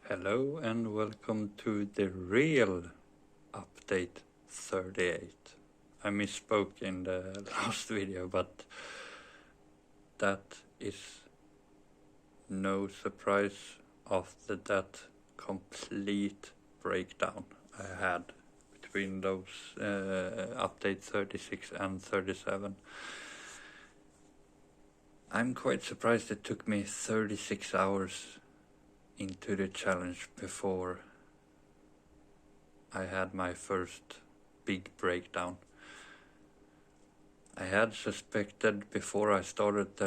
Hello and welcome to the real update 38. I misspoke in the last video, but that is no surprise after that complete breakdown I had between those update 36 and 37. I'm quite surprised it took me 36 hours into the challenge before I had my first big breakdown. I had suspected before I started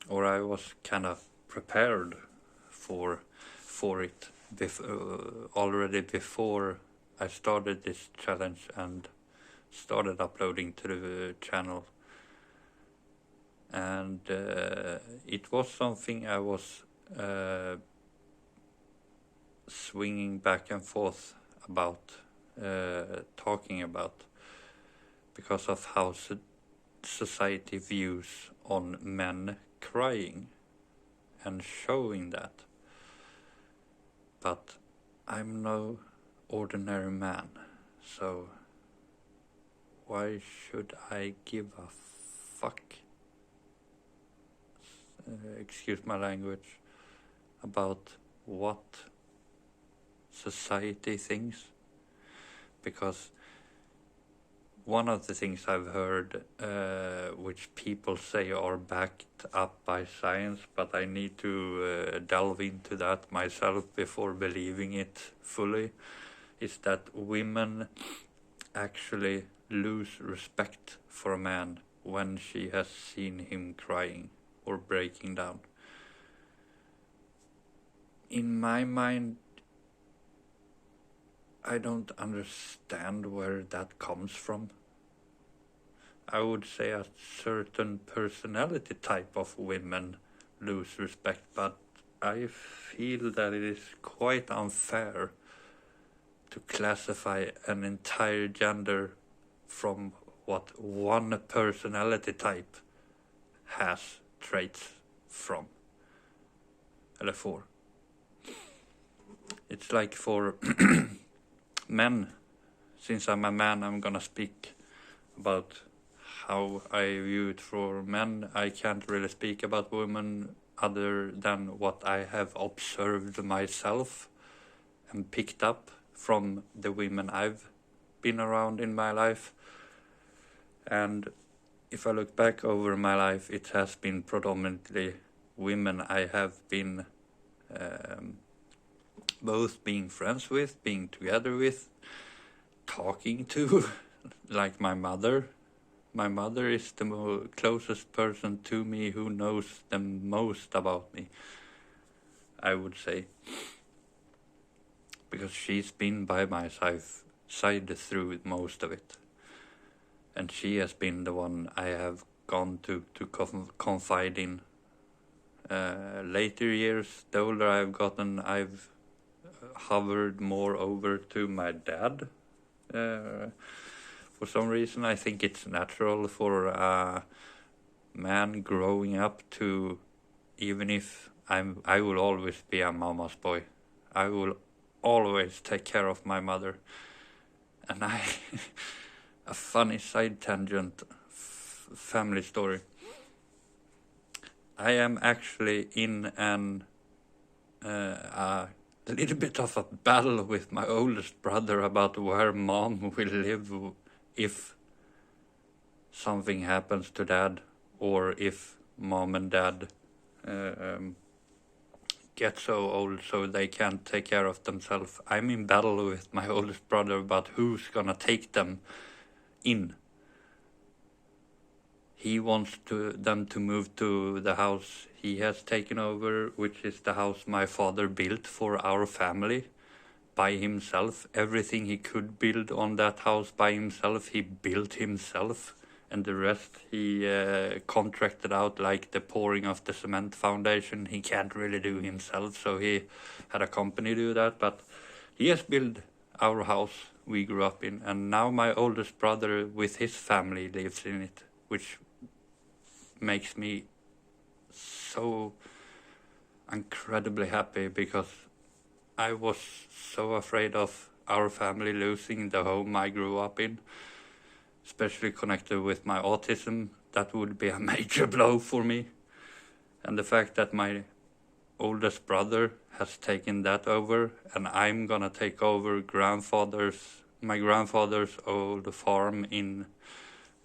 or I was kind of prepared for it already before I started this challenge and started uploading to the channel. And it was something I was swinging back and forth about, talking about, because of how society views on men crying and showing that. But I'm no ordinary man, so why should I give a fuck, excuse my language, about what society thinks? Because one of the things I've heard, which people say are backed up by science, but I need to delve into that myself before believing it fully, is that women actually lose respect for a man when she has seen him crying or breaking down. In my mind, I don't understand where that comes from. I would say a certain personality type of women lose respect, but I feel that it is quite unfair to classify an entire gender from what one personality type has traits from, or for. It's like for men, since I'm a man, I'm gonna speak about how I view it for men. I can't really speak about women other than what I have observed myself and picked up from the women I've been around in my life. And if I look back over my life, it has been predominantly women I have been both being friends with, being together with, talking to, like my mother. My mother is the closest person to me who knows the most about me, I would say. Because she's been by my side through most of it. And she has been the one I have gone to confide in. Later years, the older I've gotten, I've hovered more over to my dad. For some reason, I think it's natural for a man growing up to, even if I will always be a mama's boy. I will always take care of my mother. And a funny side tangent, family story. I am actually in a little bit of a battle with my oldest brother about where mom will live if something happens to dad, or if mom and dad get so old so they can't take care of themselves. I'm in battle with my oldest brother about who's gonna take them in. He wants them to move to the house he has taken over, which is the house my father built for our family by himself. Everything he could build on that house by himself, he built himself. And the rest he contracted out, like the pouring of the cement foundation. He can't really do himself, so he had a company do that. But he has built our house we grew up in, and now my oldest brother with his family lives in it, which makes me so incredibly happy, because I was so afraid of our family losing the home I grew up in, especially connected with my autism. That would be a major blow for me. And the fact that my oldest brother has taken that over, and I'm gonna take over my grandfather's old farm in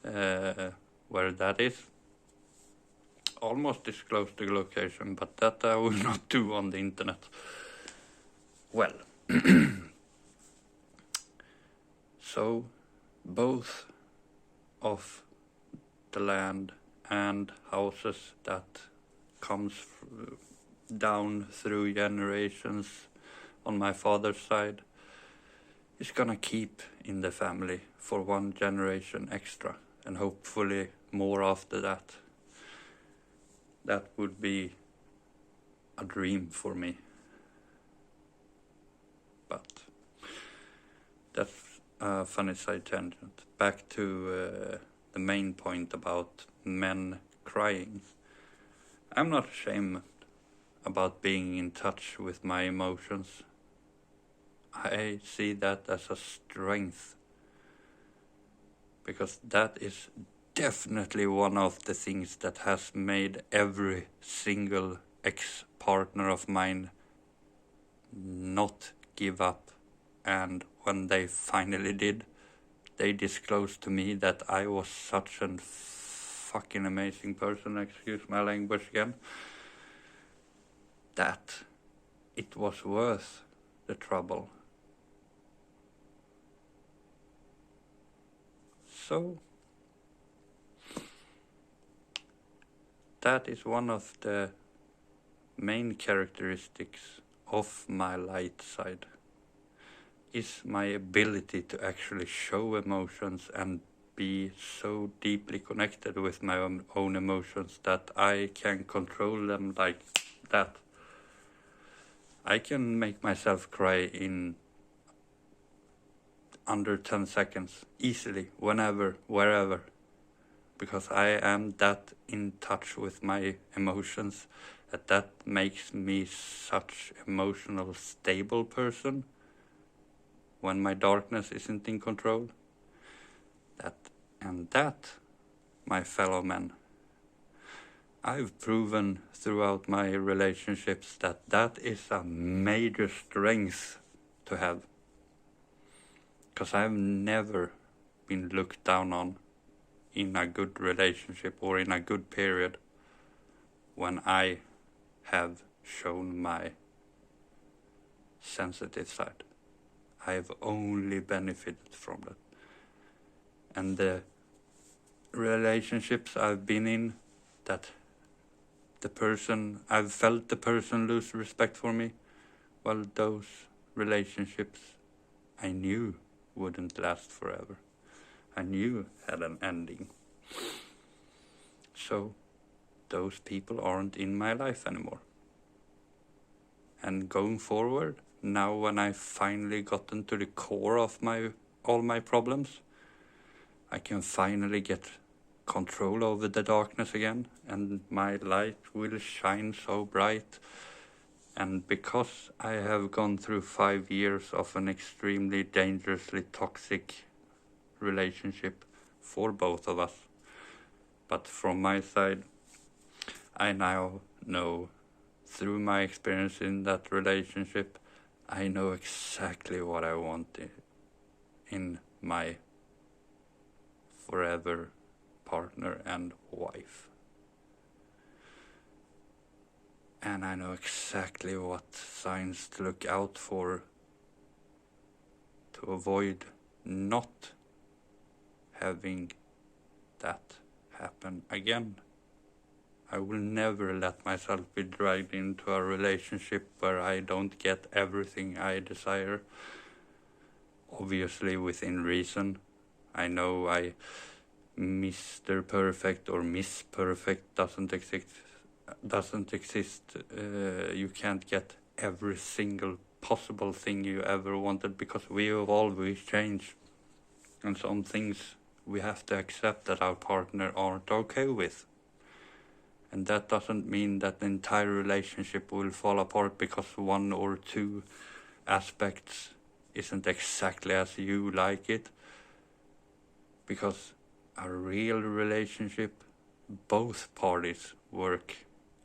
where that is. Almost disclosed the location, but that I will not do on the internet. Well, so both of the land and houses that comes down through generations on my father's side is gonna keep in the family for one generation extra, and hopefully more after that. That would be a dream for me. But that's a funny side tangent. Back to the main point about men crying. I'm not ashamed about being in touch with my emotions. I see that as a strength, because that is definitely one of the things that has made every single ex-partner of mine not give up. And when they finally did, they disclosed to me that I was such a fucking amazing person, excuse my language again, that it was worth the trouble. So that is one of the main characteristics of my light side, is my ability to actually show emotions and be so deeply connected with my own emotions that I can control them like that. I can make myself cry in under 10 seconds, easily, whenever, wherever, because I am that in touch with my emotions, that makes me such emotional stable person when my darkness isn't in control. That, my fellow men, I've proven throughout my relationships that is a major strength to have. Because I've never been looked down on in a good relationship or in a good period when I have shown my sensitive side. I've only benefited from that. And the relationships I've been in, that I've felt the person lose respect for me, well, those relationships I knew wouldn't last forever. I knew had an ending. So those people aren't in my life anymore. And going forward, now when I finally gotten to the core of all my problems, I can finally get control over the darkness again, and my light will shine so bright. And because I have gone through 5 years of an extremely dangerously toxic relationship for both of us, but from my side, I now know, through my experience in that relationship, I know exactly what I want in my forever partner and wife. And I know exactly what signs to look out for to avoid not having that happen again. I will never let myself be dragged into a relationship where I don't get everything I desire. Obviously within reason. I know Mr. Perfect or Miss Perfect doesn't exist. You can't get every single possible thing you ever wanted, because we evolve, we change, and some things we have to accept that our partner aren't okay with. And that doesn't mean that the entire relationship will fall apart because one or two aspects isn't exactly as you like it, because a real relationship, both parties work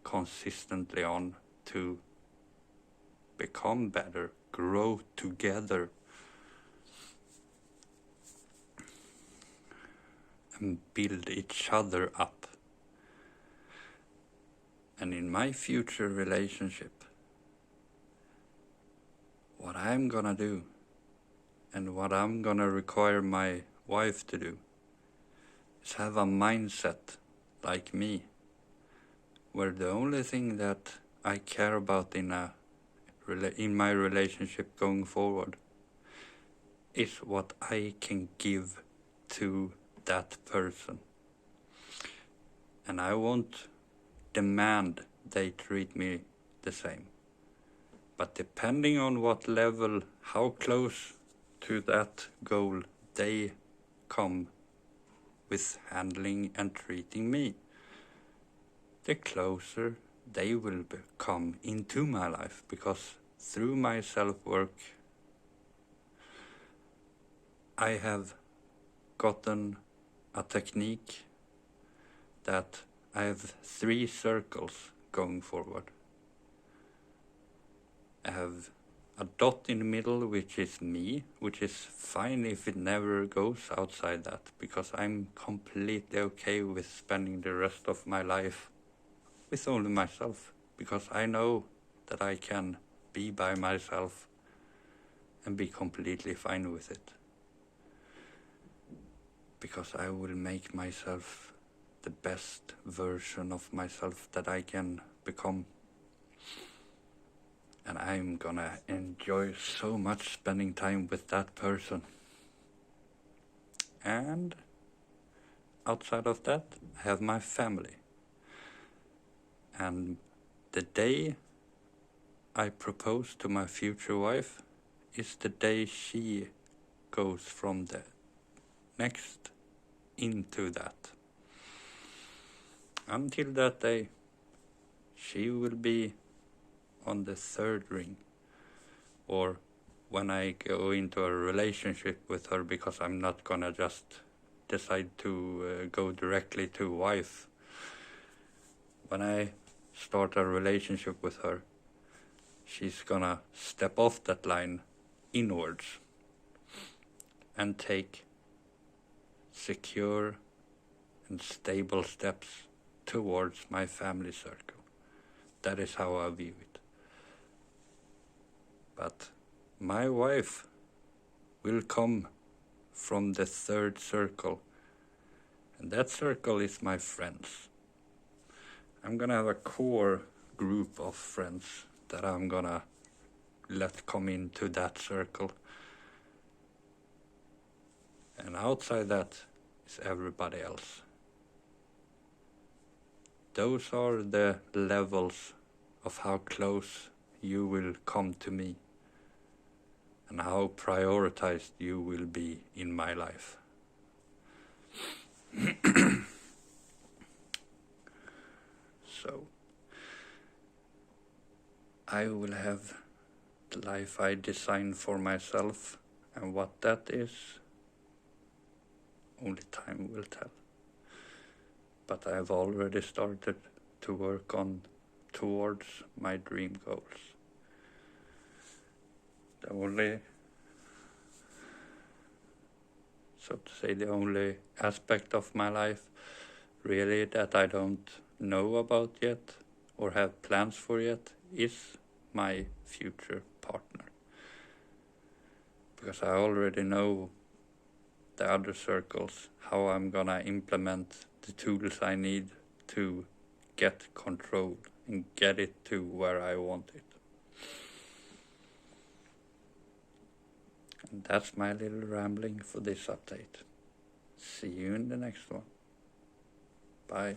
consistently on to become better, grow together, and build each other up. And in my future relationship, what I'm gonna do and what I'm gonna require my wife to do is have a mindset like me, where the only thing that I care about in my relationship going forward is what I can give to that person. And I won't demand they treat me the same. But depending on what level, how close to that goal they come with handling and treating me, the closer they will come into my life, because through my self-work I have gotten a technique that I have 3 circles going forward. I have a dot in the middle, which is me, which is fine if it never goes outside that, because I'm completely okay with spending the rest of my life with only myself, because I know that I can be by myself and be completely fine with it. Because I will make myself the best version of myself that I can become. And I'm gonna enjoy so much spending time with that person. And outside of that, I have my family. And the day I propose to my future wife is the day she goes from the next into that. Until that day, she will be on the 3rd ring, or when I go into a relationship with her, because I'm not gonna just decide to go directly to wife. When I start a relationship with her, she's gonna step off that line inwards and take secure and stable steps towards my family circle. That is how I view it. But my wife will come from the 3rd circle, and that circle is my friends. I'm gonna have a core group of friends that I'm gonna let come into that circle. And outside that is everybody else. Those are the levels of how close you will come to me and how prioritized you will be in my life. So, I will have the life I designed for myself, and what that is, only time will tell. But I have already started to work on towards my dream goals. The only aspect of my life really that I don't know about yet or have plans for yet is my future partner. Because I already know the other circles, how I'm gonna implement the tools I need to get control and get it to where I want it. And that's my little rambling for this update. See you in the next one. Bye.